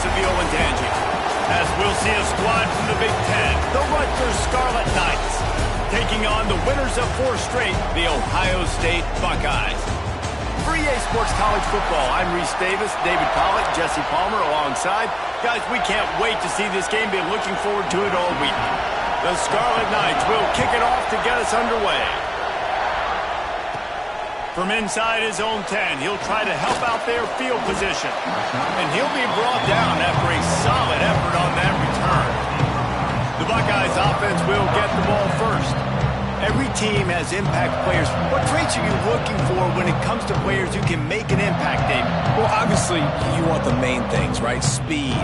voice of the Olentangy. As we'll see a squad from the Big Ten, the Rutgers Scarlet Knights, taking on the winners of 4 straight, the Ohio State Buckeyes. For EA Sports College Football, I'm Reese Davis, David Pollack, Jesse Palmer alongside. Guys, we can't wait to see this game. Been looking forward to it all week. The Scarlet Knights will kick it off to get us underway. From inside his own 10, he'll try to help out their field position. And he'll be brought down after a solid effort on that return. The Buckeyes offense will get the ball first. Every team has impact players. What traits are you looking for when it comes to players who can make an impact, David? Well, obviously, you want the main things, right? Speed,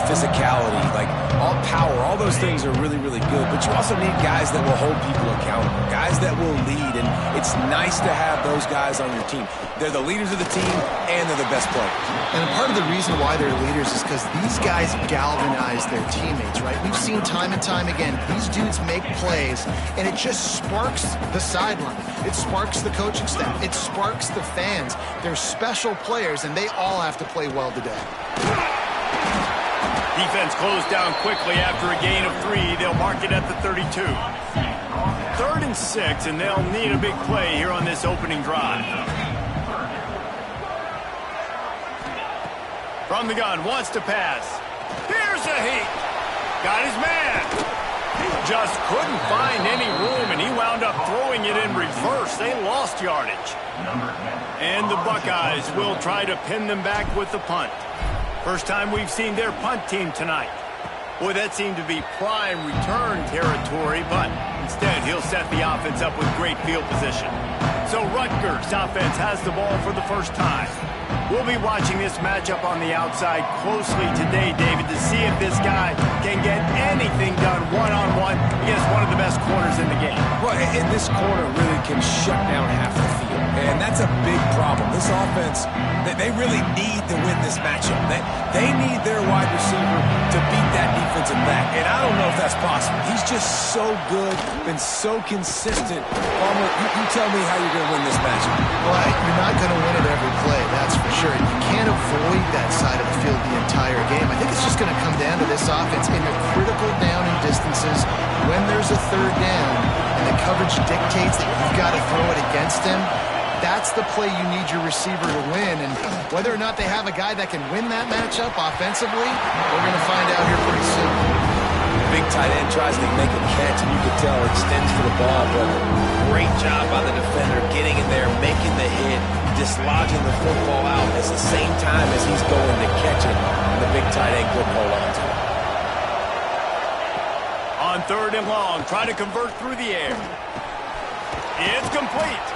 physicality, like all power. All those things are really, really good. But you also need guys that will hold people accountable, guys that will lead. And it's nice to have those guys on your team. They're the leaders of the team, and they're the best players. And part of the reason why they're leaders is because these guys galvanize their teammates, right? We've seen time and time again, these dudes make plays, and it just sparks the sideline. It sparks the coaching staff. It sparks the fans. They're special players, and they all have to play well today. Defense closed down quickly after a gain of 3. They'll mark it at the 32. 3rd and 6, and they'll need a big play here on this opening drive. From the gun, wants to pass. Here's a heat. Got his man. Just couldn't find any room, and he wound up throwing it in reverse. They lost yardage. And the Buckeyes will try to pin them back with the punt. First time we've seen their punt team tonight. Boy, that seemed to be prime return territory, but instead he'll set the offense up with great field position. So Rutgers offense has the ball for the first time. We'll be watching this matchup on the outside closely today, David, to see if this guy can get anything done one-on-one against one of the best corners in the game. Well, and this corner really can shut down half the field, and that's a big problem. This offense, they really need to win this matchup. They need their wide receiver to beat that defensive back, and I don't know if that's possible. He's just so good, been so consistent. Palmer, you tell me how you're going to win this matchup. Well, you're not going to win it every play, that's for sure. You can't avoid that side of the field the entire game. I think it's just going to come down to this offense in the critical down and distances when there's a 3rd down and the coverage dictates that you've got to throw it against him. That's the play you need your receiver to win. And whether or not they have a guy that can win that matchup offensively, we're going to find out here pretty soon. Big tight end tries to make a catch, and you can tell extends for the ball, but great job by the defender getting in there, making the hit, dislodging the football out at the same time as he's going to catch it, and the big tight end couldn't hold on to it. On 3rd and long, try to convert through the air. It's complete.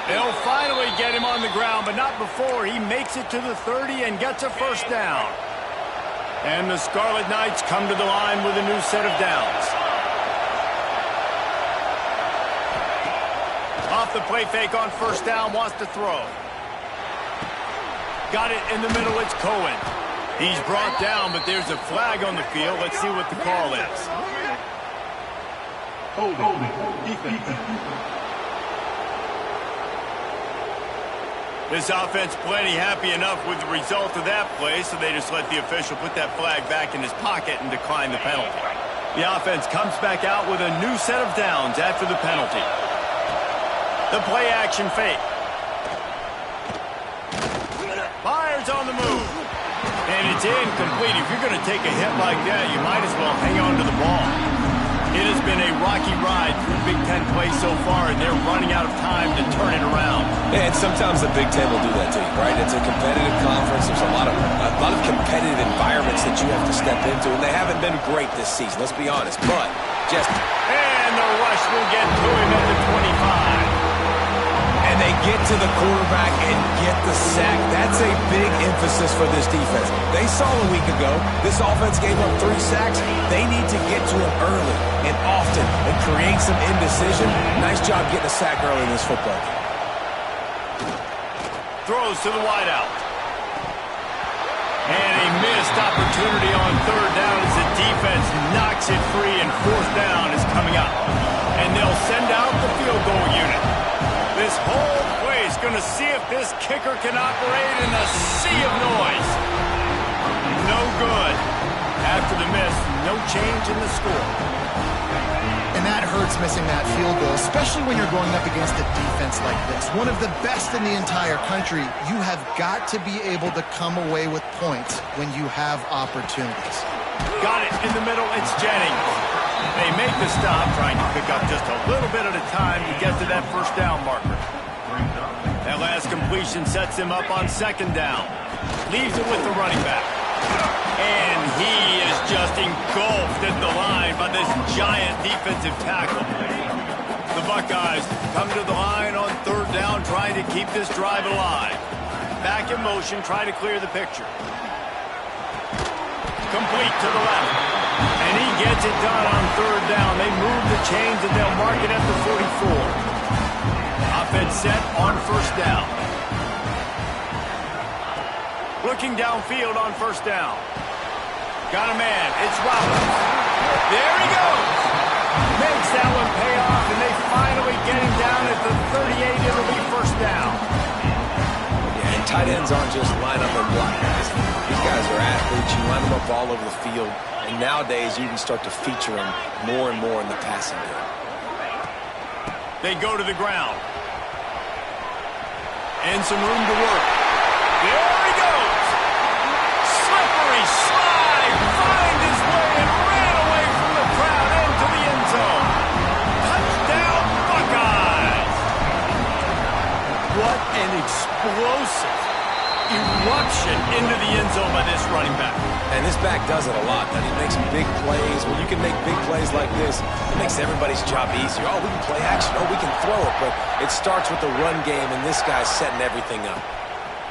They'll finally get him on the ground, but not before he makes it to the 30 and gets a first down. And the Scarlet Knights come to the line with a new set of downs. Off the play fake on first down, wants to throw. Got it in the middle, it's Cohen. He's brought down, but there's a flag on the field. Let's see what the call is. This offense plenty happy enough with the result of that play, so they just let the official put that flag back in his pocket and decline the penalty. The offense comes back out with a new set of downs after the penalty. The play action fake. Fires on the move. And it's incomplete. If you're going to take a hit like that, you might as well hang on to the ball. It has been a rocky ride through Big Ten play so far, and they're running out of time to turn it around. Yeah, and sometimes the Big Ten will do that to you, right? It's a competitive conference. There's a lot of competitive environments that you have to step into, and they haven't been great this season, let's be honest. But just... And the rush will get to him at the 25. And they get to the quarterback and get the sack. That's a big emphasis for this defense. They saw a week ago, this offense gave up 3 sacks. They need to get to him early and often and create some indecision. Nice job getting a sack early in this football game. Throws to the wideout. And a missed opportunity on 3rd down as the defense knocks it free, and 4th down is coming up. And they'll send out the field goal unit. This whole play is going to see if this kicker can operate in the sea of noise. No good. change in the score. And that hurts missing that field goal, especially when you're going up against a defense like this. One of the best in the entire country. You have got to be able to come away with points when you have opportunities. Got it in the middle. It's Jennings. They make the stop, trying to pick up just a little bit at a time to get to that first down marker. That last completion sets him up on second down. Leaves it with the running back. And he is just engulfed at the line by this giant defensive tackle. The Buckeyes come to the line on third down, trying to keep this drive alive. Back in motion, try to clear the picture. Complete to the left. And he gets it done on third down. They move the chains and they'll mark it at the 44. Offense set on first down. Looking downfield on first down. Got a man. It's Roberts. There he goes. Makes that one pay off, and they finally get him down at the 38. It'll be first down. Yeah, and tight ends aren't just line up and block guys. These guys are athletes. You line them up all over the field. And nowadays, you can start to feature them more and more in the passing game. They go to the ground. And some room to work. There he goes. Slippery slide. Find his way and ran away from the crowd into the end zone. Touchdown, Buckeyes. What an explosive eruption into the end zone by this running back. And this back does it a lot. He makes big plays. When you can make big plays like this, it makes everybody's job easier. Oh, we can play action. Oh, we can throw it. But it starts with the run game, and this guy's setting everything up.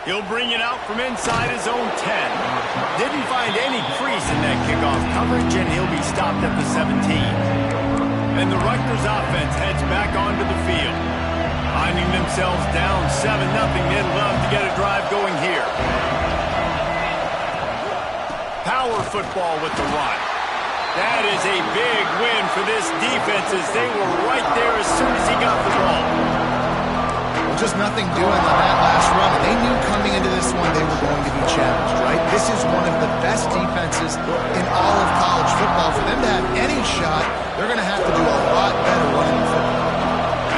He'll bring it out from inside his own 10. Didn't find any crease in that kickoff coverage, and he'll be stopped at the 17. And the Rutgers offense heads back onto the field. Finding themselves down 7-0, they'd love to get a drive going here. Power football with the run. That is a big win for this defense, as they were right there as soon as he got the ball. Well, just nothing doing on that last run. They knew coming into this one they were going to be challenged, right? This is one of the best defenses in all of college football. For them to have any shot, they're going to have to do a lot better running the football.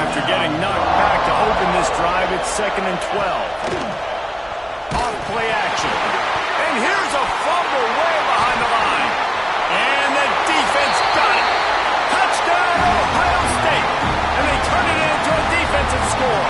After getting knocked back to open this drive, it's 2nd and 12. Off play action. And here's a fumble way behind the line. And the defense got it. Touchdown, Ohio State. And they turn it into a defensive score.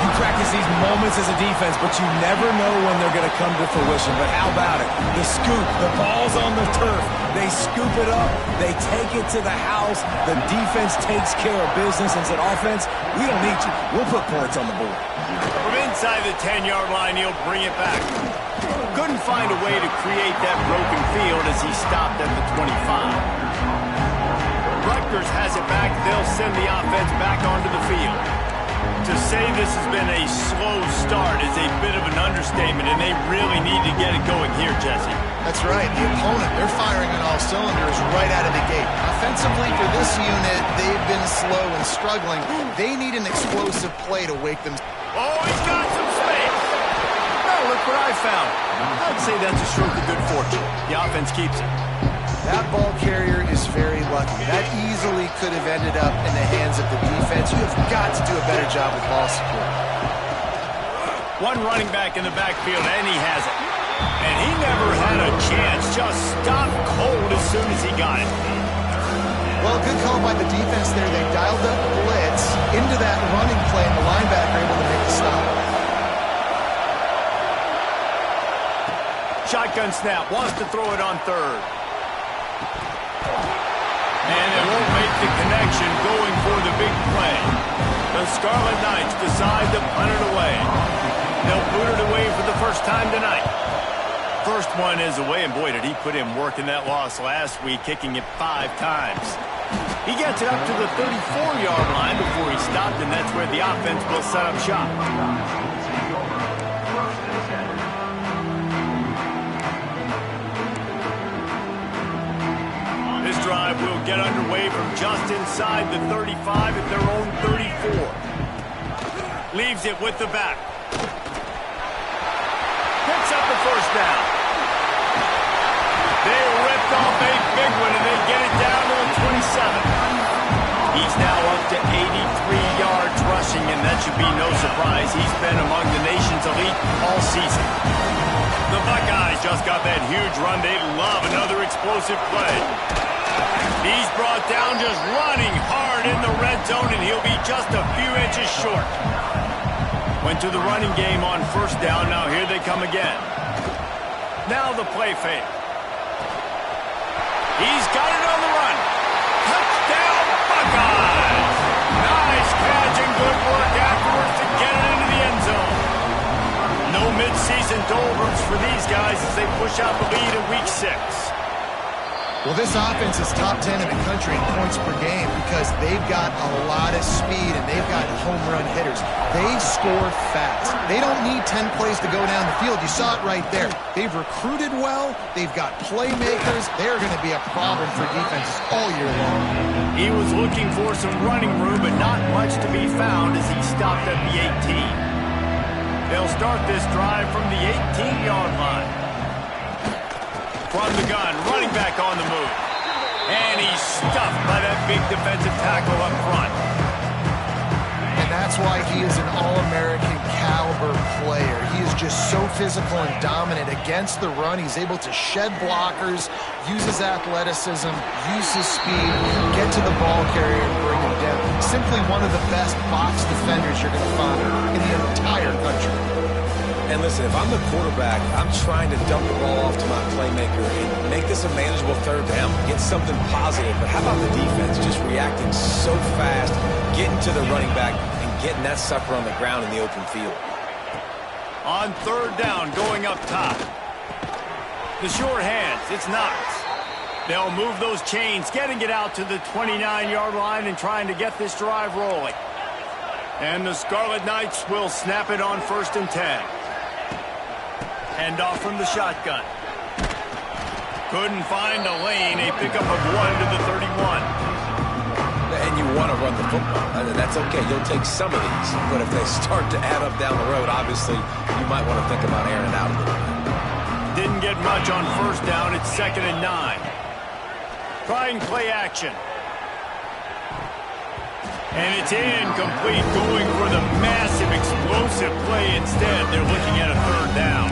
You practice these moments as a defense, but you never know when they're going to come to fruition. But how about it? The scoop, the ball's on the turf. They scoop it up. They take it to the house. The defense takes care of business and said, offense, we don't need you. We'll put points on the board. From inside the 10-yard line, he'll bring it back. Couldn't find a way to create that broken field as he stopped at the 25. Rutgers has it back. They'll send the offense back onto the field. To say this has been a slow start is a bit of an understatement, and they really need to get it going here, Jesse. That's right. The opponent, they're firing on all cylinders right out of the gate. Offensively, for this unit, they've been slow and struggling. They need an explosive play to wake them. Oh, he's got some space. Now look what I found. I'd say that's a stroke of good fortune. The offense keeps it. That ball carrier is very lucky. That easily could have ended up in the hands of the defense. You have got to do a better job with ball support. One running back in the backfield, and he has it. And he never had a chance. Just stopped cold as soon as he got it. Well, good call by the defense there. They dialed up blitz into that running play, and the linebacker able to make the stop. Shotgun snap, wants to throw it on third. And it won't make the connection, going for the big play. The Scarlet Knights decide to punt it away. They'll boot it away for the first time tonight. First one is away, and boy, did he put in work in that loss last week, kicking it 5 times. He gets it up to the 34-yard line before he stopped, and that's where the offense will set up shop. This drive will get underway from just inside the 35 at their own 34. Leaves it with the back. Picks up the first down. They ripped off should be no surprise. He's been among the nation's elite all season. The Buckeyes just got that huge run. They love another explosive play. He's brought down just running hard in the red zone, and he'll be just a few inches short. Went to the running game on first down. Now here they come again. Now the play fake. He's got it on the run. Touchdown, Buckeyes! Nice catch and good work afterwards to get it into the end zone. No mid-season doldrums for these guys as they push out the lead in Week 6. Well, this offense is top 10 in the country in points per game because they've got a lot of speed and they've got home run hitters. They score fast. They don't need 10 plays to go down the field. You saw it right there. They've recruited well. They've got playmakers. They're going to be a problem for defenses all year long. He was looking for some running room, but not much to be found as he stopped at the 18. They'll start this drive from the 18-yard line. From the gun, running back on the move. And he's stuffed by that big defensive tackle up front. And that's why he is an All-American caliber player. He is just so physical and dominant against the run. He's able to shed blockers, use his athleticism, use his speed, get to the ball carrier and bring him down. Simply one of the best box defenders you're going to find in the entire country. And listen, if I'm the quarterback, I'm trying to dump the ball off to my playmaker and make this a manageable third down, get something positive. But how about the defense just reacting so fast, getting to the running back, and getting that sucker on the ground in the open field? On third down, going up top. The short hands, it's Knox. They'll move those chains, getting it out to the 29-yard line and trying to get this drive rolling. And the Scarlet Knights will snap it on 1st and 10. Hand off from the shotgun. Couldn't find a lane. A pickup of 1 to the 31. And you want to run the football. That's okay. You'll take some of these. But if they start to add up down the road, obviously, you might want to think about airing it out a little bit. Didn't get much on first down. It's 2nd and 9. Trying play action. And it's incomplete, going for the massive explosive play instead. They're looking at a third down.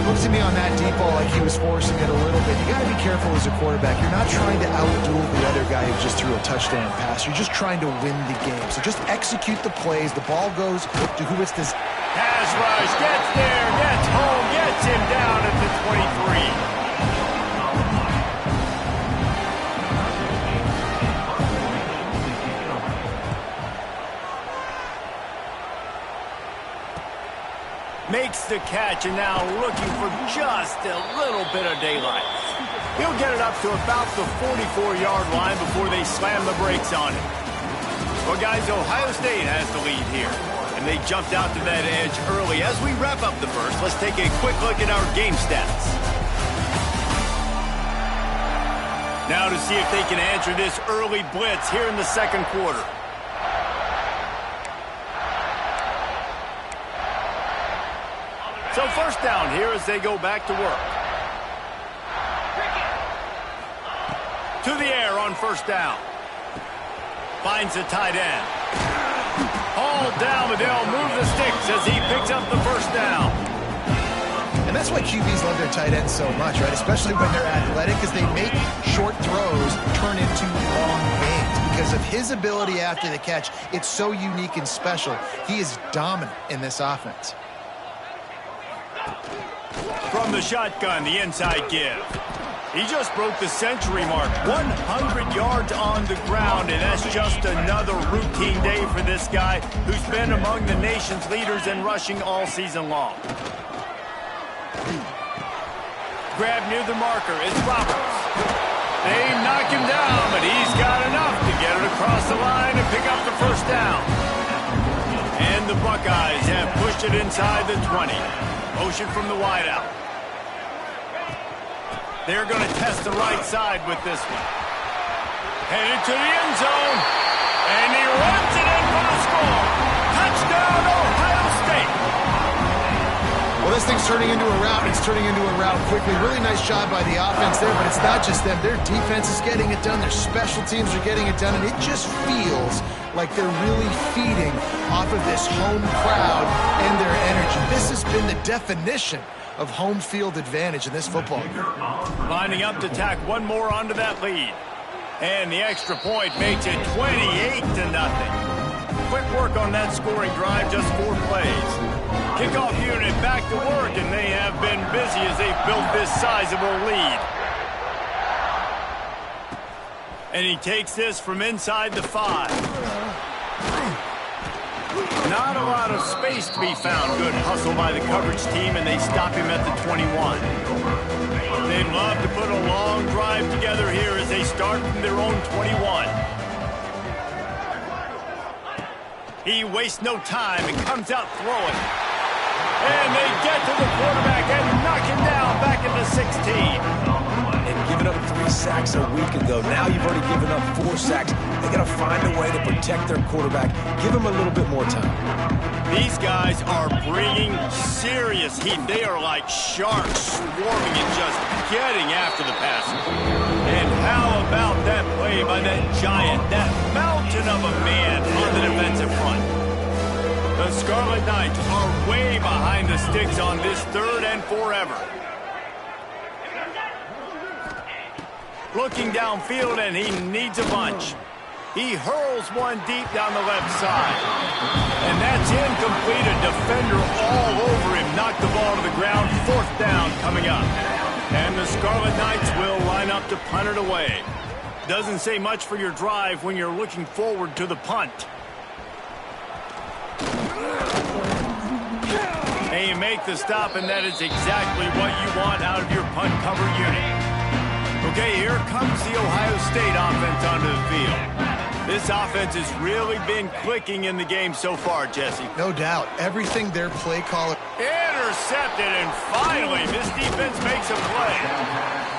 Looks to me on that deep ball like he was forcing it a little bit. You got to be careful as a quarterback. You're not trying to outduel the other guy who just threw a touchdown pass. You're just trying to win the game. So just execute the plays. The ball goes to who it's this. Pass rush, gets there, gets home, gets him down at the 23. Makes the catch and now looking for just a little bit of daylight. He'll get it up to about the 44-yard line before they slam the brakes on it. Well, guys, Ohio State has the lead here, and they jumped out to that edge early. As we wrap up the first, let's take a quick look at our game stats. Now to see if they can answer this early blitz here in the second quarter. So first down here as they go back to work. To the air on first down. Finds the tight end. Hauled down, but they'll move the sticks as he picks up the first down. And that's why QBs love their tight ends so much, right? Especially when they're athletic, because they make short throws turn into long gains. Because of his ability after the catch, it's so unique and special. He is dominant in this offense. From the shotgun, the inside give. He just broke the century mark. 100 yards on the ground, and that's just another routine day for this guy who's been among the nation's leaders in rushing all season long. Grab near the marker. It's Roberts. They knock him down, but he's got enough to get it across the line and pick up the first down. And the Buckeyes have pushed it inside the 20. Motion from the wideout. They're going to test the right side with this one. Headed to the end zone. And he runs it in for the score. Touchdown, Ohio State. Well, this thing's turning into a rout, and it's turning into a rout quickly. Really nice job by the offense there, but it's not just them. Their defense is getting it done. Their special teams are getting it done, and it just feels like they're really feeding off of this home crowd and their energy. This has been the definition of home field advantage in this football game. Lining up to tack one more onto that lead. And the extra point makes it 28-0. Quick work on that scoring drive, just 4 plays. Kickoff unit back to work, and they have been busy as they've built this sizable lead. And he takes this from inside the 5. Not a lot of space to be found. Good hustle by the coverage team, and they stop him at the 21. They'd love to put a long drive together here as they start from their own 21. He wastes no time and comes out throwing. And they get to the quarterback and knock him down back at the 16. And giving up 3 sacks a week ago. Now you've already given up 4 sacks. They got to find a way to protect their quarterback. Give him a little bit more time. These guys are bringing serious heat. They are like sharks swarming and just getting after the passer. And how about that play by that giant, that mountain of a man on the defensive front? The Scarlet Knights are way behind the sticks on this 3rd and forever. Looking downfield, and he needs a bunch. He hurls one deep down the left side. And that's incomplete. A defender all over him. Knocked the ball to the ground. 4th down coming up. And the Scarlet Knights will line up to punt it away. Doesn't say much for your drive when you're looking forward to the punt. And you make the stop, and that is exactly what you want out of your punt cover unit. Okay, here comes the Ohio State offense onto the field. This offense has really been clicking in the game so far, Jesse. No doubt. Everything their play caller... Intercepted, and finally, this defense makes a play.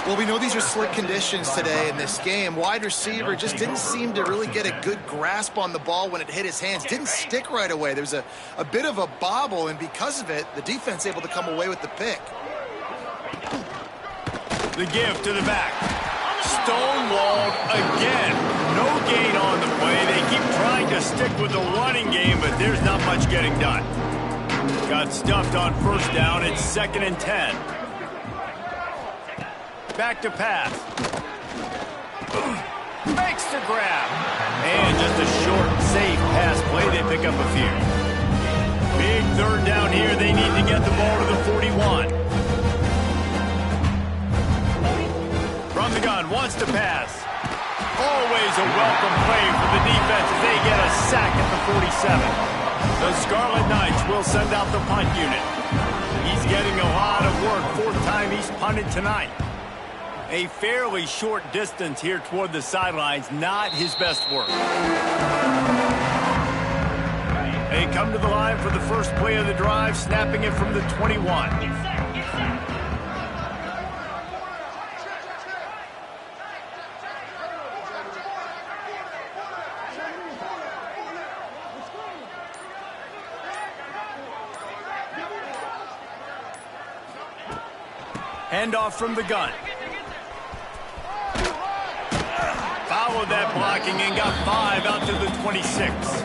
Well, we know these are slick conditions today in this game. Wide receiver just didn't seem to really get a good grasp on the ball when it hit his hands. Didn't stick right away. There was a bit of a bobble, and because of it, the defense able to come away with the pick. The give to the back. Stonewalled again. No gain on the play. They keep trying to stick with the running game, but there's not much getting done. Got stuffed on 1st down. It's 2nd and 10. Back to pass. Makes the grab. And just a short, safe pass play. They pick up a few. Big 3rd down here. They need to get the ball to the 41. From the gun, wants to pass. Always a welcome play for the defense as they get a sack at the 47. The Scarlet Knights will send out the punt unit. He's getting a lot of work. 4th time he's punted tonight. A fairly short distance here toward the sidelines. Not his best work. They come to the line for the first play of the drive, snapping it from the 21. Handoff from the gun. Followed that blocking and got 5 out to the 26.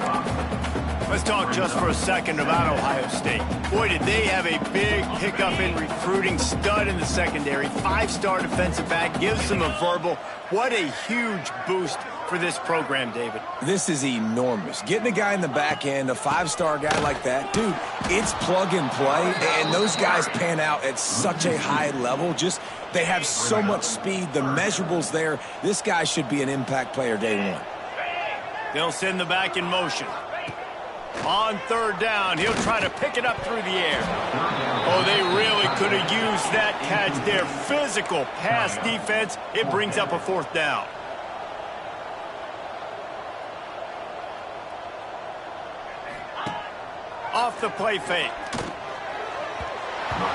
Let's talk just for a second about Ohio State. Boy, did they have a big pickup in recruiting. Stud in the secondary. 5-star defensive back. Gives them a verbal. What a huge boost for this program, David. This is enormous. Getting a guy in the back end, a 5-star guy like that, dude, it's plug and play, and those guys pan out at such a high level. Just, they have so much speed. The measurables there. This guy should be an impact player day 1. They'll send the back in motion. On 3rd down, he'll try to pick it up through the air. Oh, they really could have used that catch there. Physical pass defense. It brings up a 4th down. Off the play fake.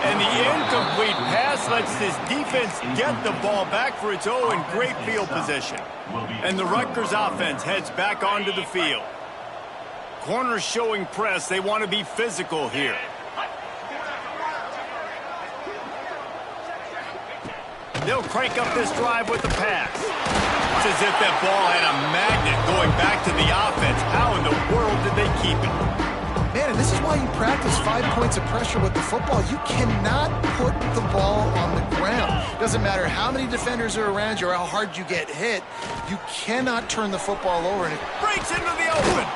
And the incomplete pass lets this defense get the ball back for its own great field position. And the Rutgers offense heads back onto the field. Corners showing press. They want to be physical here. They'll crank up this drive with the pass. It's as if that ball had a magnet going back to the offense. How in the world did they keep it? Man, and this is why you practice 5 points of pressure with the football. You cannot put the ball on the ground. Doesn't matter how many defenders are around you or how hard you get hit. You cannot turn the football over. And it breaks into the open.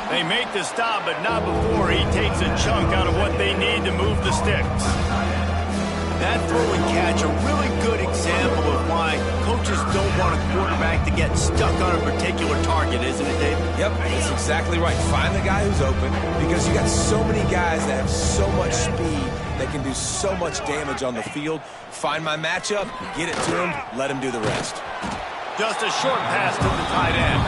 They make the stop, but not before he takes a chunk out of what they need to move the sticks. That throw and catch, a really good example of why coaches don't want a quarterback to get stuck on a particular target, isn't it, Dave? Yep, that's exactly right. Find the guy who's open, because you got so many guys that have so much speed that can do so much damage on the field. Find my matchup, get it to him, let him do the rest. Just a short pass to the tight end.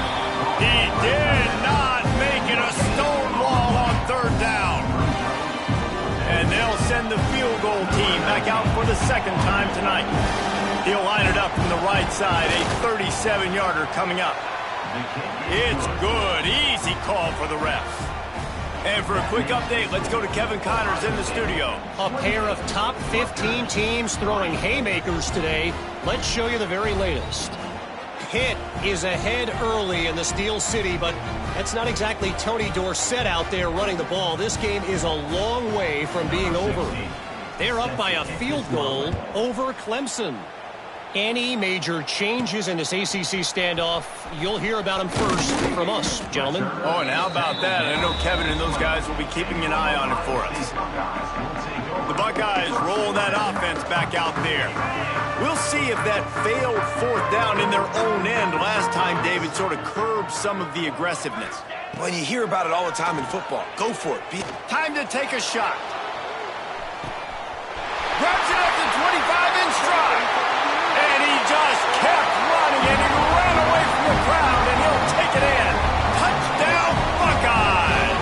He did not make it a stone wall on third down. And they'll send the field goal team back out for the second time tonight. He'll line it up from the right side, a 37-yarder coming up. It's good, easy call for the ref. And for a quick update, let's go to Kevin Connors in the studio. A pair of top 15 teams throwing haymakers today. Let's show you the very latest. Pitt is ahead early in the Steel City, but that's not exactly Tony Dorsett out there running the ball. This game is a long way from being over. They're up by a field goal over Clemson. Any major changes in this ACC standoff, you'll hear about them first from us, gentlemen. Oh, and how about that? I know Kevin and those guys will be keeping an eye on it for us. The Buckeyes roll that offense back out there. We'll see if that failed fourth down in their own end last time, David, sort of curbed some of the aggressiveness. Well, you hear about it all the time in football. Go for it. Time to take a shot. Grabs it at the 25 in stride. And he just kept running, and he ran away from the crowd, and he'll take it in. Touchdown, Buckeyes!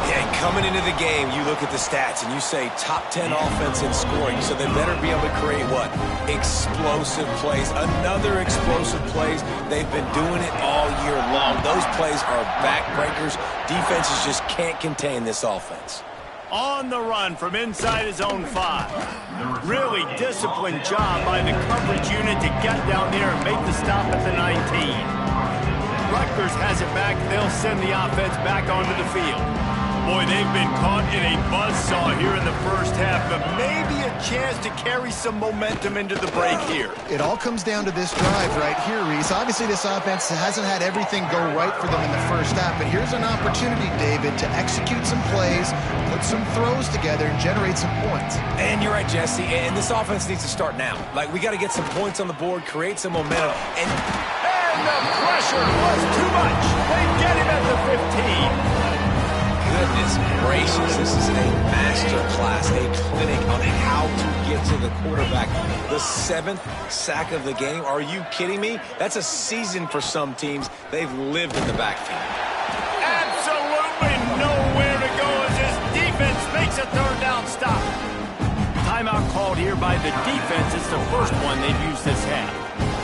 Yeah, coming into the game, you look at the stats, and you say top 10 offense in scoring, so they better be able to create what? Explosive plays. Another explosive plays. They've been doing it all year long. Those plays are backbreakers. Defenses just can't contain this offense. On the run from inside his own 5. Really disciplined job by the coverage unit to get down there and make the stop at the 19. Rutgers has it back. They'll send the offense back onto the field. Boy, they've been caught in a buzzsaw here in the first half, but maybe a chance to carry some momentum into the break here. It all comes down to this drive right here, Reese. Obviously, this offense hasn't had everything go right for them in the first half, but here's an opportunity, David, to execute some plays, put some throws together, and generate some points. And you're right, Jesse, and this offense needs to start now. Like, we got to get some points on the board, create some momentum, and the pressure was too much. They get him at the 15. Goodness gracious, this is a master class, a clinic on how to get to the quarterback. The 7th sack of the game. Are you kidding me? That's a season for some teams. They've lived in the backfield. Absolutely nowhere to go as his defense makes a third down stop. Timeout called here by the defense. It's the first one they've used this half.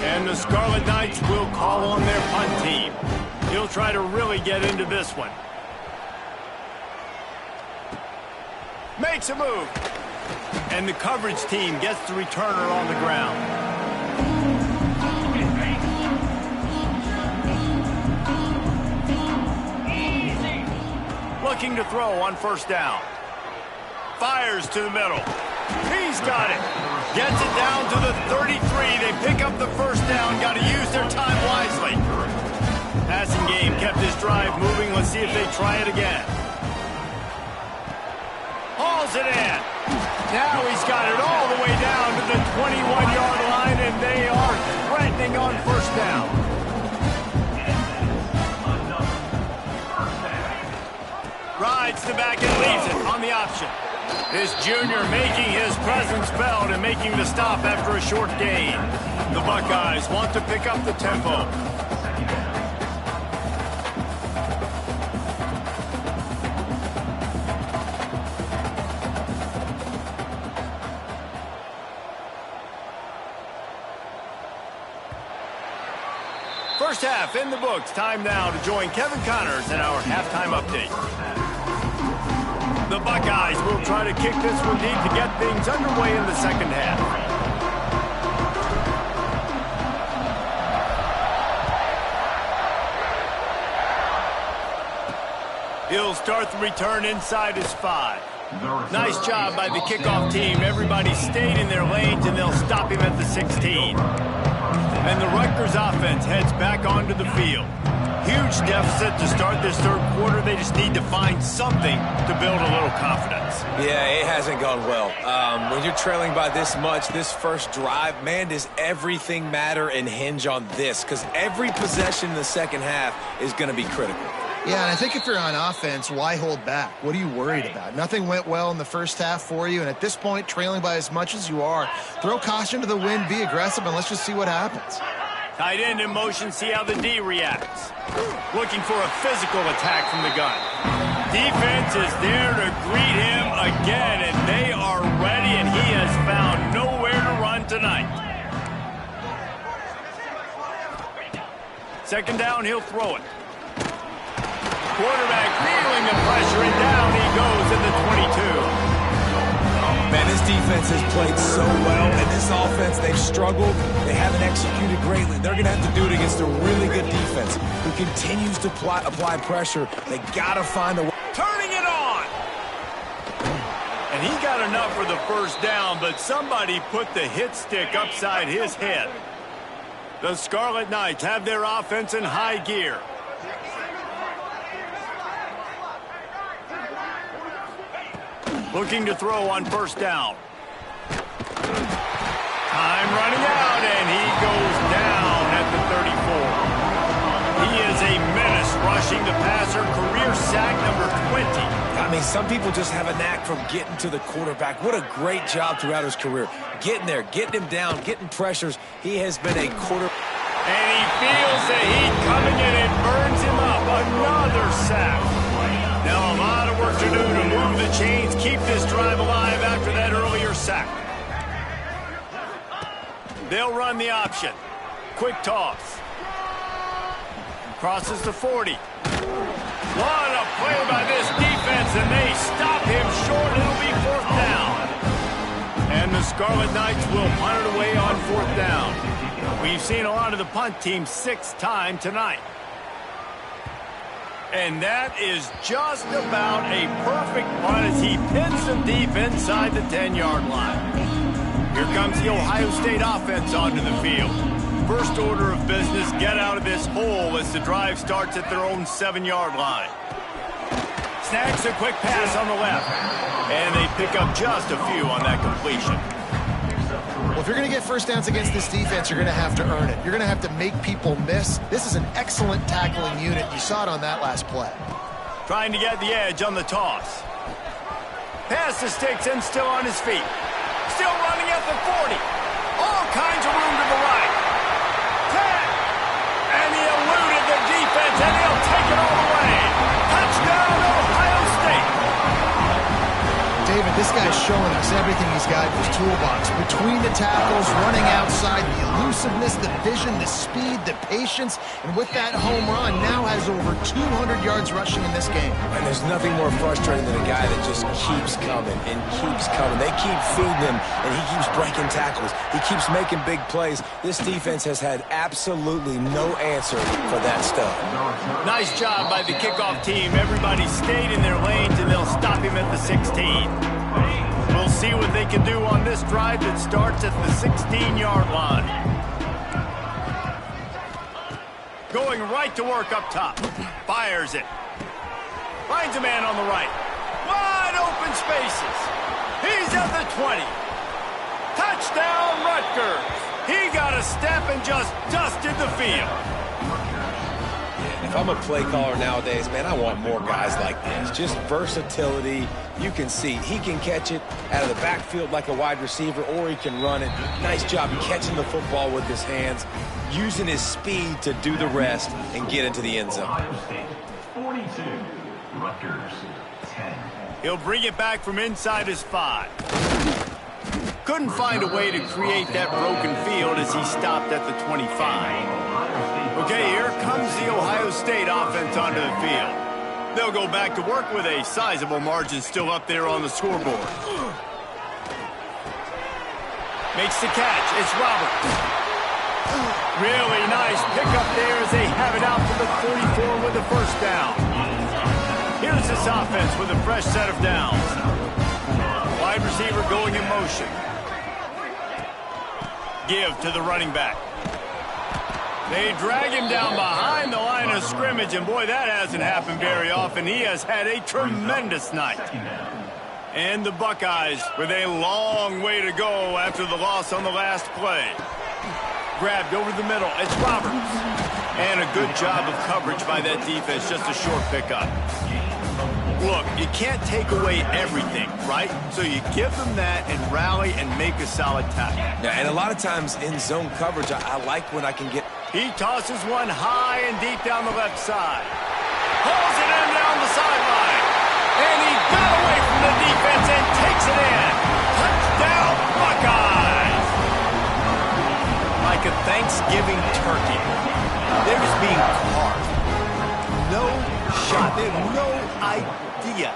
And the Scarlet Knights will call on their punt team. He'll try to really get into this one. Makes a move. And the coverage team gets the returner on the ground. Looking to throw on first down. Fires to the middle. He's got it. Gets it down to the 33. They pick up the first down. Got to use their time wisely. Passing game kept this drive moving. Let's see if they try it again. Hauls it in. Now he's got it all the way down to the 21-yard line, and they are threatening on first down. Rides the back and leaves it on the option. This junior making his presence felt and making the stop after a short gain. The Buckeyes want to pick up the tempo. First half in the books. Time now to join Kevin Connors in our halftime update. The Buckeyes will try to kick this one deep to get things underway in the second half. He'll start the return inside his 5. Nice job by the kickoff team. Everybody stayed in their lanes, and they'll stop him at the 16. And the Rutgers offense heads back onto the field. Huge deficit to start this third quarter. They just need to find something to build a little confidence. Yeah, it hasn't gone well. When you're trailing by this much, this first drive, man, does everything matter and hinge on this? Because every possession in the second half is going to be critical. Yeah, and I think if you're on offense, why hold back? What are you worried about? Nothing went well in the first half for you, and at this point, trailing by as much as you are, throw caution to the wind, be aggressive, and let's just see what happens. Tight end in motion, see how the D reacts. Looking for a physical attack from the gun. Defense is there to greet him again, and they are ready, and he has found nowhere to run tonight. Second down, he'll throw it. Quarterback feeling the pressure, and down he goes in the 22. Man, this defense has played so well, and this offense, they've struggled. They haven't executed greatly. They're going to have to do it against a really good defense who continues to apply pressure. They got to find a way. Turning it on! And he got enough for the first down, but somebody put the hit stick upside his head. The Scarlet Knights have their offense in high gear. Looking to throw on first down. Time running out, and he goes down at the 34. He is a menace rushing the passer, career sack number 20. I mean, some people just have a knack from getting to the quarterback. What a great job throughout his career. Getting there, getting him down, getting pressures. He has been a quarter. And he feels the heat coming in and burns him up. Another sack. Now a lot of work to do to move the chains, keep this drive alive after that earlier sack. They'll run the option. Quick toss. Crosses the 40. What a play by this defense, and they stop him short. It'll be fourth down. And the Scarlet Knights will punt it away on fourth down. We've seen a lot of the punt team 6 times tonight. And that is just about a perfect punt as he pins them deep inside the 10-yard line. Here comes the Ohio State offense onto the field. First order of business, get out of this hole as the drive starts at their own 7-yard line. Snags a quick pass on the left. And they pick up just a few on that completion. Well, if you're going to get first downs against this defense, you're going to have to earn it. You're going to have to make people miss. This is an excellent tackling unit. You saw it on that last play. Trying to get the edge on the toss. Pass the sticks and still on his feet. Still running at the 40. All kinds of room to the right. 10. And he eluded the defense, and he'll take it all the way. Touchdown, Ohio State. David, this guy's showing us everything he's got in his toolbox. Between the tackles, running outside, the elusiveness, the vision, the speed, the patience, and with that home run, now has over 200 yards rushing in this game. And there's nothing more frustrating than a guy that just keeps coming and keeps coming. They keep feeding him, and he keeps breaking tackles. He keeps making big plays. This defense has had absolutely no answer for that stuff. Nice job by the kickoff team. Everybody stayed in their lanes, and they'll stop him at the 16. We'll see what they can do on this drive that starts at the 16-yard line. Going right to work up top. Fires it. Finds a man on the right. Wide open spaces. He's at the 20. Touchdown, Rutgers. He got a step and just dusted the field. If I'm a play caller nowadays, man, I want more guys like this. Just versatility. You can see he can catch it out of the backfield like a wide receiver, or he can run it. Nice job catching the football with his hands, using his speed to do the rest and get into the end zone. 42, Rutgers 10. He'll bring it back from inside his 5. Couldn't find a way to create that broken field as he stopped at the 25. Okay, here comes the Ohio State offense onto the field. They'll go back to work with a sizable margin still up there on the scoreboard. Makes the catch. It's Roberts. Really nice pickup there as they have it out to the 44 with the first down. Here Here's this offense with a fresh set of downs. Wide receiver going in motion. Give to the running back. They drag him down behind the line of scrimmage, and boy, that hasn't happened very often. He has had a tremendous night. And the Buckeyes with a long way to go after the loss on the last play. Grabbed over the middle. It's Roberts. And a good job of coverage by that defense. Just a short pickup. Look, you can't take away everything, right? So you give them that and rally and make a solid tackle. Yeah, and a lot of times in zone coverage, I like when I can get... He tosses one high and deep down the left side. Pulls it in down the sideline. And he got away from the defense and takes it in. Touchdown, Buckeyes! Like a Thanksgiving turkey. They're just being carved. No shot. They have no idea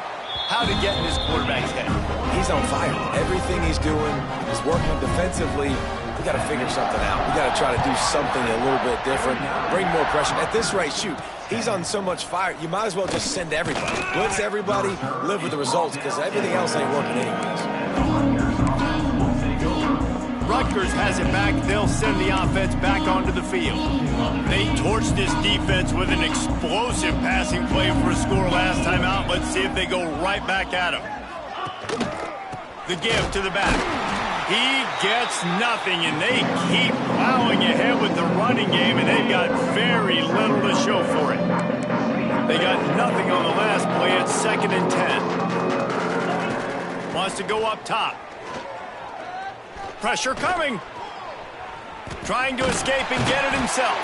how to get in this quarterback's head. He's on fire. Everything he's doing is working defensively. We got to figure something out. We got to try to do something a little bit different, bring more pressure. At this rate, shoot, he's on so much fire, you might as well just send everybody. Blitz everybody, live with the results, because everything else ain't working anyways. Rutgers has it back. They'll send the offense back onto the field. They torched this defense with an explosive passing play for a score last time out. Let's see if they go right back at him. The give to the back. He gets nothing, and they keep plowing ahead with the running game, and they've got very little to show for it. They got nothing on the last play. It's 2nd and 10. Wants to go up top. Pressure coming. Trying to escape and get it himself.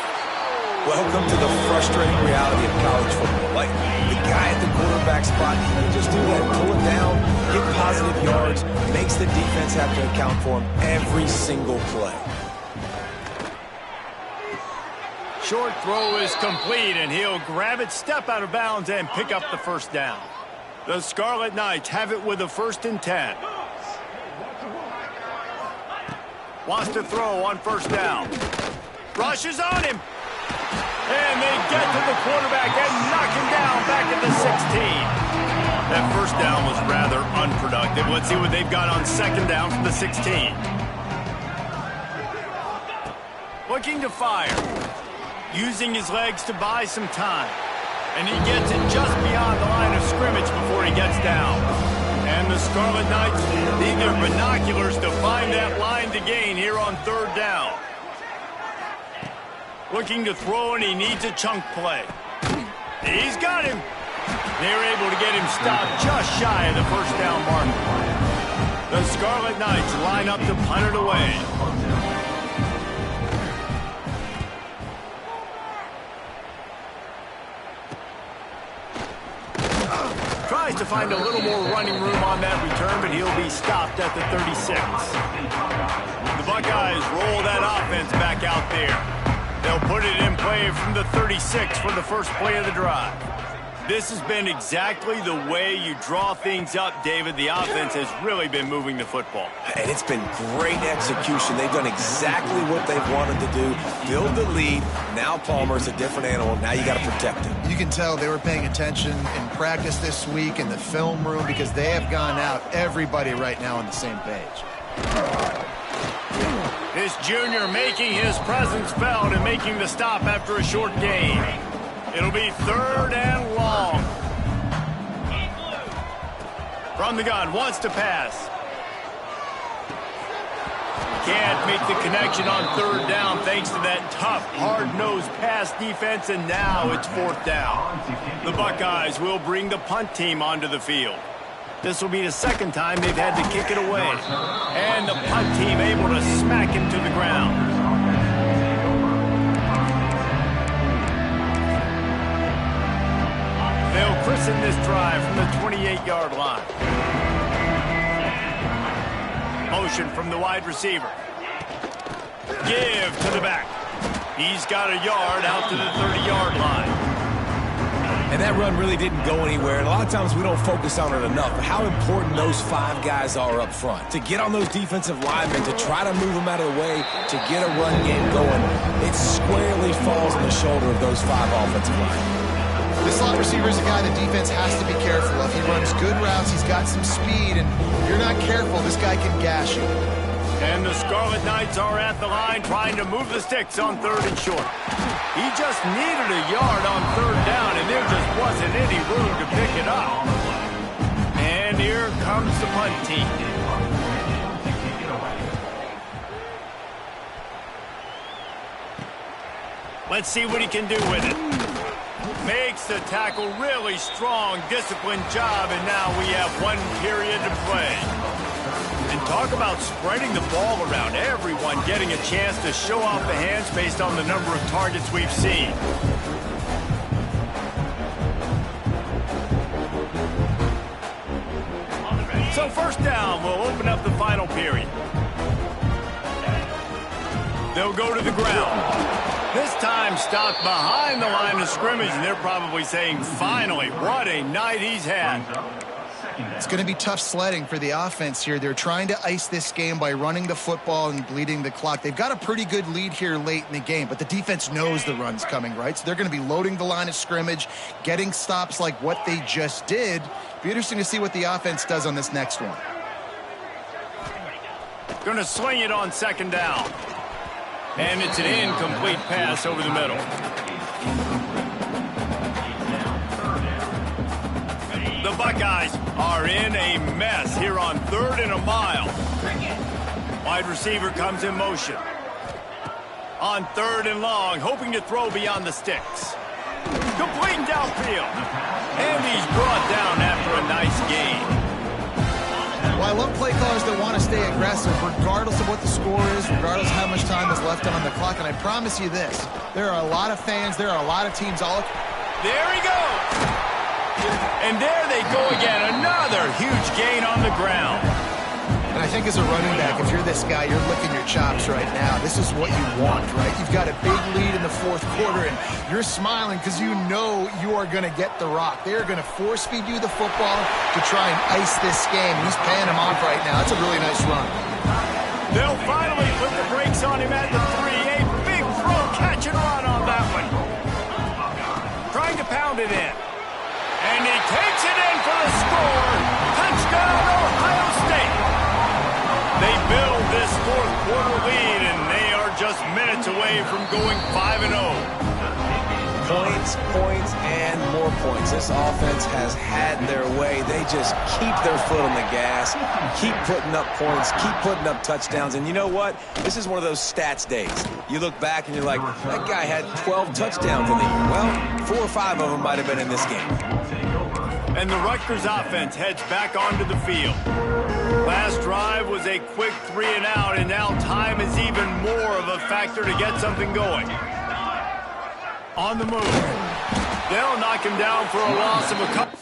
Welcome to the frustrating reality of college football. Like, the guy at the quarterback spot, he can just do that, pull it down, get positive yards, makes the defense have to account for him every single play. Short throw is complete, and he'll grab it, step out of bounds, and pick up the first down. The Scarlet Knights have it with a 1st and 10. Wants to throw on 1st down. Rushes on him. And they get to the quarterback and knock him down back at the 16. That 1st down was rather unproductive. Let's see what they've got on 2nd down from the 16. Looking to fire. Using his legs to buy some time. And he gets it just beyond the line of scrimmage before he gets down. And the Scarlet Knights need their binoculars to find that line to gain here on 3rd down. Looking to throw, and he needs a chunk play. He's got him. They're able to get him stopped just shy of the 1st down mark. The Scarlet Knights line up to punt it away. Tries to find a little more running room on that return, but he'll be stopped at the 36. The Buckeyes roll that offense back out there. They'll put it in play from the 36 for the first play of the drive. This has been exactly the way you draw things up, David. The offense has really been moving the football. And it's been great execution. They've done exactly what they've wanted to do. Build the lead. Now Palmer's a different animal. Now you got to protect him. You can tell they were paying attention in practice this week in the film room because they have gone out, everybody right now on the same page. This junior making his presence felt and making the stop after a short gain. It'll be 3rd and long. From the gun, wants to pass. Can't make the connection on 3rd down thanks to that tough, hard-nosed pass defense, and now it's 4th down. The Buckeyes will bring the punt team onto the field. This will be the 2nd time they've had to kick it away. And the punt team able to smack him to the ground. They'll christen this drive from the 28-yard line. Motion from the wide receiver. Give to the back. He's got a yard out to the 30-yard line. And that run really didn't go anywhere. And a lot of times we don't focus on it enough. But how important those 5 guys are up front. To get on those defensive linemen, to try to move them out of the way, to get a run game going, it squarely falls on the shoulder of those 5 offensive linemen. This slot receiver is a guy the defense has to be careful of. He runs good routes, he's got some speed, and if you're not careful, this guy can gash you. And the Scarlet Knights are at the line trying to move the sticks on 3rd and short. He just needed a yard on 3rd down, and there just wasn't any room to pick it up. And here comes the punt team. Let's see what he can do with it. Makes the tackle really strong, disciplined job, and now we have 1 period to play. And talk about spreading the ball around, everyone getting a chance to show off the hands based on the number of targets we've seen. So 1st down will open up the final period. They'll go to the ground. This time stopped behind the line of scrimmage, and they're probably saying, finally, what a night he's had. It's going to be tough sledding for the offense here. They're trying to ice this game by running the football and bleeding the clock. They've got a pretty good lead here late in the game, but the defense knows the run's coming, right? So they're going to be loading the line of scrimmage, getting stops like what they just did. Be interesting to see what the offense does on this next one. Going to swing it on 2nd down. And it's an incomplete pass over the middle. The Buckeyes are in a mess here on 3rd and a mile. Wide receiver comes in motion. On 3rd and long, hoping to throw beyond the sticks. Complete downfield. And he's brought down after a nice gain. Well, I love play callers that want to stay aggressive, regardless of what the score is, regardless of how much time is left on the clock. And I promise you this, there are a lot of fans, there are a lot of teams all... There he goes! And there they go again, another huge gain on the ground. And I think as a running back, if you're this guy, you're licking your chops right now. This is what you want, right? You've got a big lead in the 4th quarter, and you're smiling because you know you are going to get the rock. They're going to force feed you the football to try and ice this game. He's paying him off right now. That's a really nice run. They'll finally put the brakes on him at the 3. A big throw, catch and run on that one. Trying to pound it in. And he takes it in for the score. Touchdown, Ohio State. They build this 4th quarter lead, and they are just minutes away from going 5-0. Points, points, and more points. This offense has had their way. They just keep their foot on the gas, keep putting up points, keep putting up touchdowns. And you know what? This is one of those stats days. You look back and you're like, that guy had 12 touchdowns in the year. Well, 4 or 5 of them might have been in this game. And the Rutgers offense heads back onto the field. Last drive was a quick 3 and out, and now time is even more of a factor to get something going. On the move. They'll knock him down for a loss of a couple.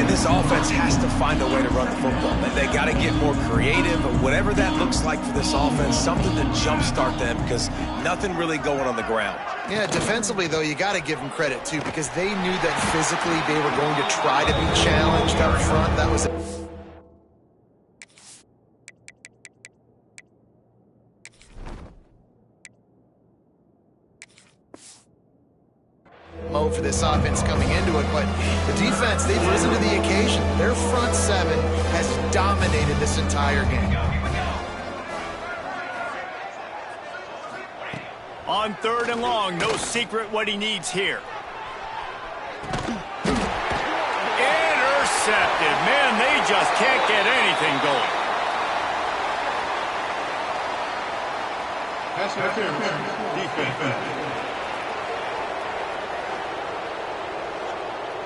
This offense has to find a way to run the football. They got to get more creative, but whatever that looks like for this offense, something to jumpstart them because nothing really going on the ground. Yeah, defensively, though, you got to give them credit, too, because they knew that physically they were going to try to be challenged up front. That was... for this offense coming into it, but the defense, they've risen to the occasion. Their front 7 has dominated this entire game. On 3rd and long, no secret what he needs here. Intercepted. Man, they just can't get anything going. Pass interference. Defense.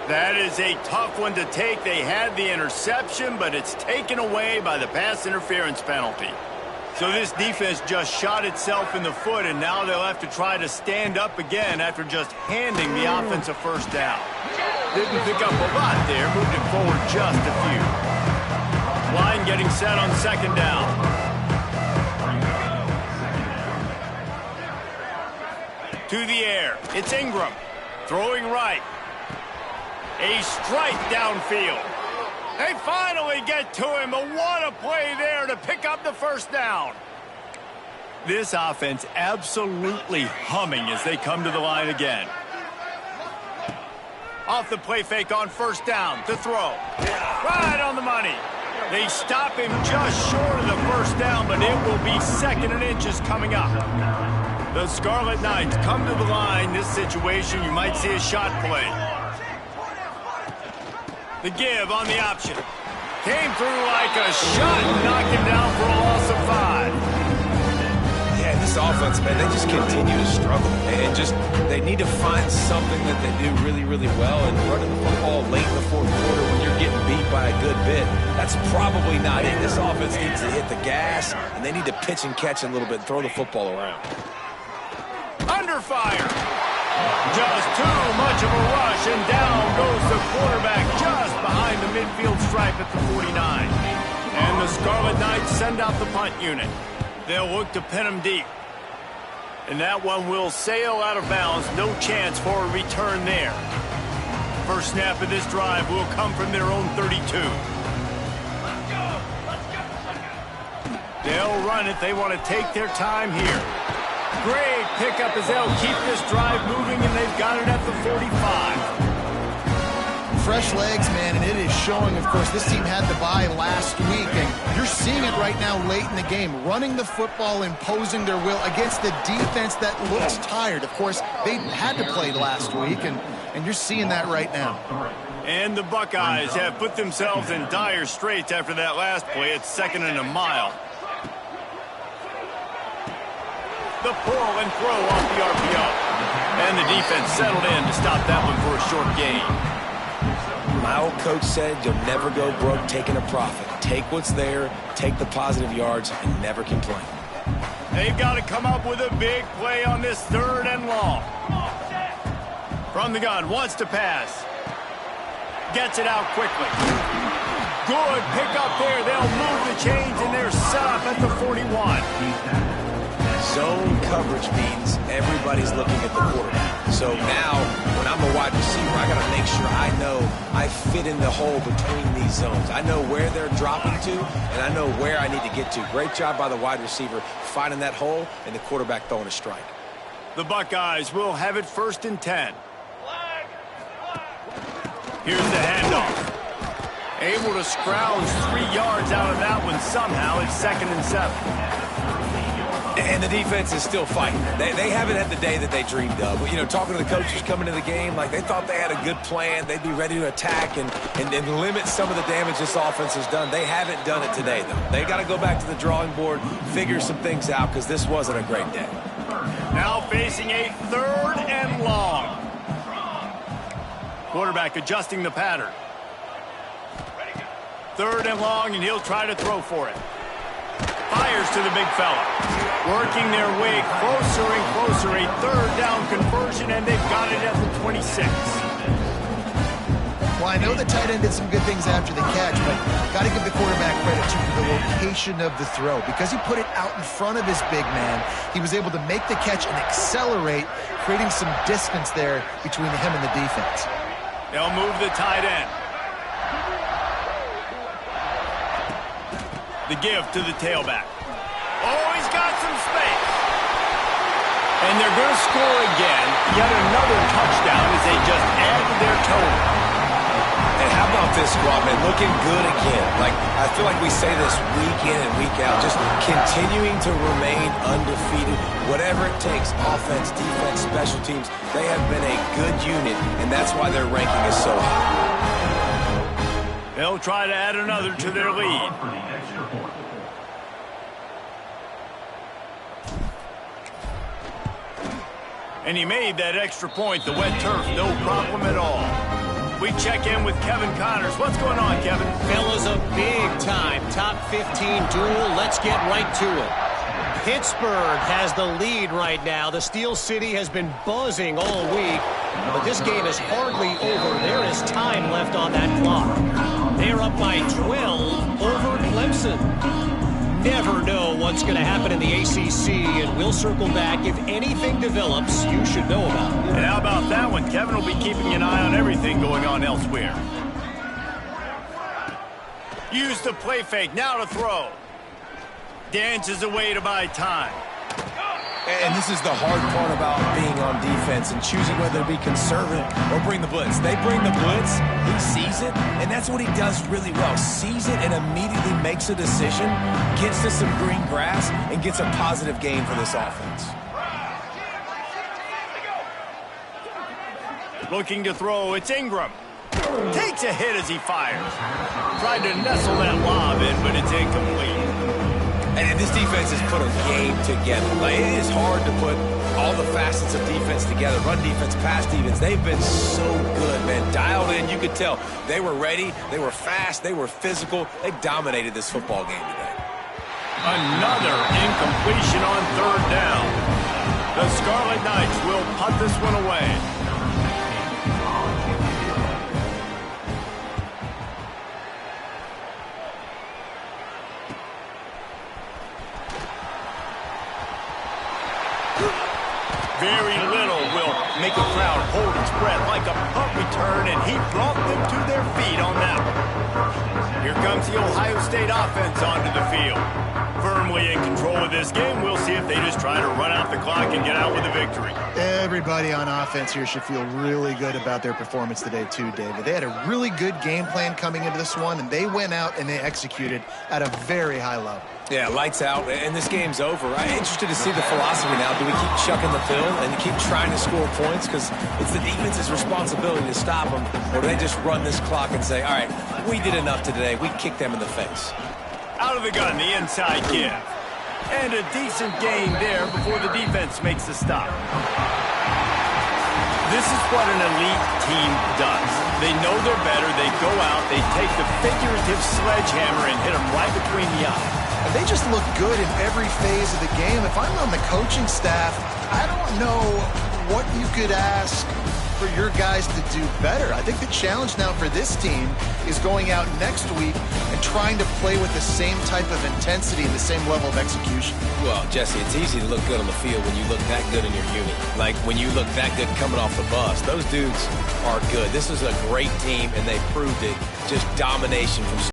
That is a tough one to take. They had the interception, but it's taken away by the pass interference penalty. So this defense just shot itself in the foot, and now they'll have to try to stand up again after just handing the offense a 1st down. Didn't pick up a lot there, moved it forward just a few. Line getting set on 2nd down. To the air. It's Ingram. Throwing right. A strike downfield. They finally get to him, but what a play there to pick up the first down. This offense absolutely humming as they come to the line again. Off the play fake on first down to throw. Right on the money. They stop him just short of the first down, but it will be 2nd and inches coming up. The Scarlet Knights come to the line. This situation, you might see a shot play. The give on the option. Came through like a shot, knocked him down for a loss of 5. Yeah, this offense, man, they just continue to struggle. And they need to find something that they do really, really well. And running the football late in the 4th quarter when you're getting beat by a good bit, that's probably not it. This offense needs to hit the gas, and they need to pitch and catch a little bit and throw the football around. Under fire. Just too much of a rush, and down goes the quarterback just behind the midfield stripe at the 49. And the Scarlet Knights send out the punt unit. They'll look to pin him deep. And that one will sail out of bounds. No chance for a return there. First snap of this drive will come from their own 32. They'll run it. They want to take their time here. Great pickup as they'll keep this drive moving, and they've got it at the 45. Fresh legs, man, and it is showing. Of course, this team had the bye last week, and you're seeing it right now late in the game. Running the football, imposing their will against the defense that looks tired. Of course, they had to play last week, and you're seeing that right now. And the Buckeyes have put themselves in dire straits after that last play. It's 2nd and a mile. The pull and throw off the RPO. And the defense settled in to stop that one for a short gain. My old coach said you'll never go broke taking a profit. Take what's there, take the positive yards, and never complain. They've got to come up with a big play on this 3rd and long. From the gun, wants to pass. Gets it out quickly. Good pickup there. They'll move the chains, and they're set up at the 41. Zone coverage means everybody's looking at the quarterback. So now, when I'm a wide receiver, I got to make sure I know I fit in the hole between these zones. I know where they're dropping to, and I know where I need to get to. Great job by the wide receiver finding that hole, and the quarterback throwing a strike. The Buckeyes will have it 1st and 10. Here's the handoff. Able to scrounge 3 yards out of that one somehow. It's 2nd and 7. And the defense is still fighting. They haven't had the day that they dreamed of. You know, talking to the coaches coming into the game, like they thought they had a good plan. They'd be ready to attack and limit some of the damage this offense has done. They haven't done it today, though. They got to go back to the drawing board, figure some things out, because this wasn't a great day. Now facing a 3rd and long. Quarterback adjusting the pattern. 3rd and long, and he'll try to throw for it. Fires to the big fella. Working their way closer and closer. A 3rd down conversion, and they've got it at the 26. Well, I know the tight end did some good things after the catch, but got to give the quarterback credit to the location of the throw. Because he put it out in front of his big man, he was able to make the catch and accelerate, creating some distance there between him and the defense. They'll move the tight end. The give to the tailback. Oh, he's got some space. And they're going to score again. Yet another touchdown as they just add to their total. And how about this squad, man? Looking good again. Like, I feel like we say this week in and week out. Just continuing to remain undefeated. Whatever it takes, offense, defense, special teams, they have been a good unit, and that's why their ranking is so high. They'll try to add another to their lead. And he made that extra point, the wet turf, no problem at all. We check in with Kevin Connors. What's going on, Kevin? Fellas, a big-time top 15 duel. Let's get right to it. Pittsburgh has the lead right now. The Steel City has been buzzing all week, but this game is hardly over. There is time left on that clock. They're up by 12 over Clemson. never know what's going to happen in the ACC, and we'll circle back if anything develops you should know about. And how about that one? Kevin will be keeping an eye on everything going on elsewhere. Use the play fake, now to throw. Dances away to buy time. And this is the hard part about being on defense and choosing whether to be conservative or bring the blitz. They bring the blitz, he sees it, and that's what he does really well. Sees it and immediately makes a decision, gets to some green grass, and gets a positive gain for this offense. Looking to throw, it's Ingram. Takes a hit as he fires. Tried to nestle that lob in, but it's incomplete. And this defense has put a game together. Like, it is hard to put all the facets of defense together. Run defense, pass defense. They've been so good, man. Dialed in, you could tell. They were ready. They were fast. They were physical. They dominated this football game today. Another incompletion on third down. The Scarlet Knights will punt this one away. Very little will make a crowd hold its breath like a punt return, and he brought them to their feet on that one. Here comes the Ohio State offense onto the field. Firmly in control of this game. We'll see if they just try to run out the clock and get out with a victory. Everybody on offense here should feel really good about their performance today too, David. They had a really good game plan coming into this one, and they went out and they executed at a very high level. Yeah, lights out, and this game's over. I'm interested to see the philosophy now. Do we keep chucking the pill and keep trying to score points because it's the defense's responsibility to stop them, or do they just run this clock and say, all right, we did enough today. We kicked them in the face. Out of the gun, the inside give. And a decent gain there before the defense makes the stop. This is what an elite team does. They know they're better. They go out, they take the figurative sledgehammer and hit them right between the eyes. They just look good in every phase of the game. If I'm on the coaching staff, I don't know what you could ask for your guys to do better. I think the challenge now for this team is going out next week and trying to play with the same type of intensity and the same level of execution. Well, Jesse, it's easy to look good on the field when you look that good in your unit. Like when you look that good coming off the bus. Those dudes are good. This is a great team, and they proved it. Just domination from